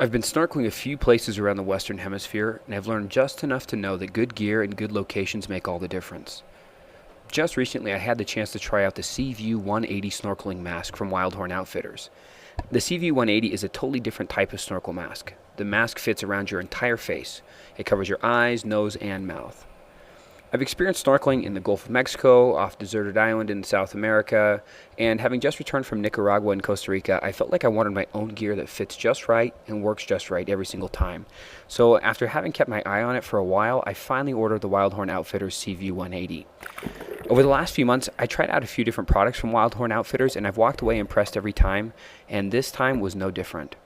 I've been snorkeling a few places around the Western Hemisphere, and I've learned just enough to know that good gear and good locations make all the difference. Just recently, I had the chance to try out the Seaview 180 snorkeling mask from WildHorn Outfitters. The Seaview 180 is a totally different type of snorkel mask. The mask fits around your entire face. It covers your eyes, nose, and mouth. I've experienced snorkeling in the Gulf of Mexico, off deserted island in South America, and having just returned from Nicaragua and Costa Rica, I felt like I wanted my own gear that fits just right and works just right every single time. So after having kept my eye on it for a while, I finally ordered the WildHorn Outfitters Seaview 180. Over the last few months, I tried out a few different products from WildHorn Outfitters, and I've walked away impressed every time, and this time was no different.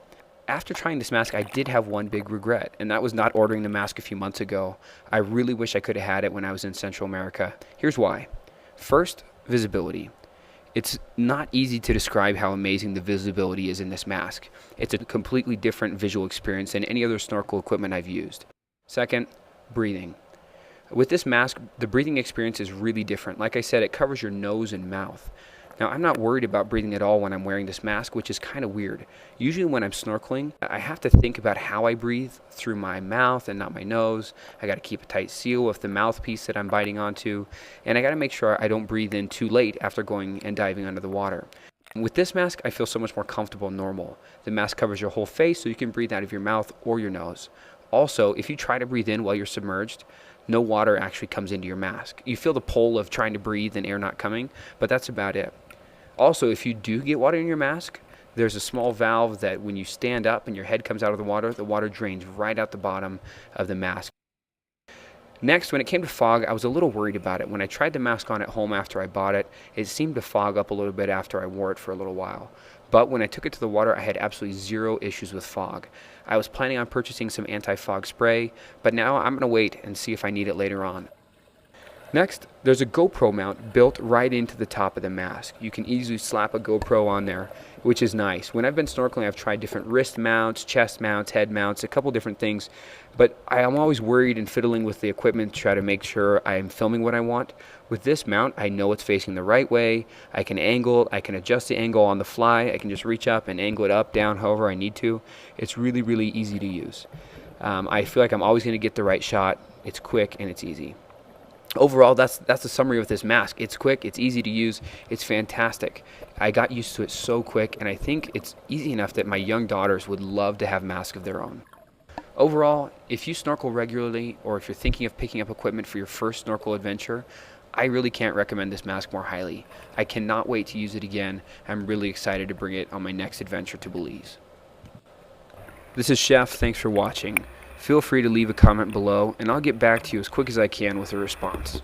After trying this mask, I did have one big regret, and that was not ordering the mask a few months ago. I really wish I could have had it when I was in Central America. Here's why. First, visibility. It's not easy to describe how amazing the visibility is in this mask. It's a completely different visual experience than any other snorkel equipment I've used. Second, breathing. With this mask, the breathing experience is really different. Like I said, it covers your nose and mouth. Now, I'm not worried about breathing at all when I'm wearing this mask, which is kind of weird. Usually when I'm snorkeling, I have to think about how I breathe through my mouth and not my nose. I got to keep a tight seal with the mouthpiece that I'm biting onto, and I got to make sure I don't breathe in too late after going and diving under the water. With this mask, I feel so much more comfortable and normal. The mask covers your whole face, so you can breathe out of your mouth or your nose. Also, if you try to breathe in while you're submerged, no water actually comes into your mask. You feel the pull of trying to breathe and air not coming, but that's about it. Also, if you do get water in your mask, there's a small valve that when you stand up and your head comes out of the water drains right out the bottom of the mask. Next, when it came to fog, I was a little worried about it. When I tried the mask on at home after I bought it, it seemed to fog up a little bit after I wore it for a little while. But when I took it to the water, I had absolutely zero issues with fog. I was planning on purchasing some anti-fog spray, but now I'm going to wait and see if I need it later on. Next, there's a GoPro mount built right into the top of the mask. You can easily slap a GoPro on there, which is nice. When I've been snorkeling, I've tried different wrist mounts, chest mounts, head mounts, a couple different things, but I am always worried and fiddling with the equipment to try to make sure I am filming what I want. With this mount, I know it's facing the right way. I can angle, I can adjust the angle on the fly. I can just reach up and angle it up, down, however I need to. It's really, really easy to use. I feel like I'm always going to get the right shot. It's quick and it's easy. Overall, that's the summary of this mask. It's quick, it's easy to use, it's fantastic. I got used to it so quick, and I think it's easy enough that my young daughters would love to have masks of their own. Overall, if you snorkel regularly, or if you're thinking of picking up equipment for your first snorkel adventure, I really can't recommend this mask more highly. I cannot wait to use it again. I'm really excited to bring it on my next adventure to Belize. This is Chef, thanks for watching. Feel free to leave a comment below, and I'll get back to you as quick as I can with a response.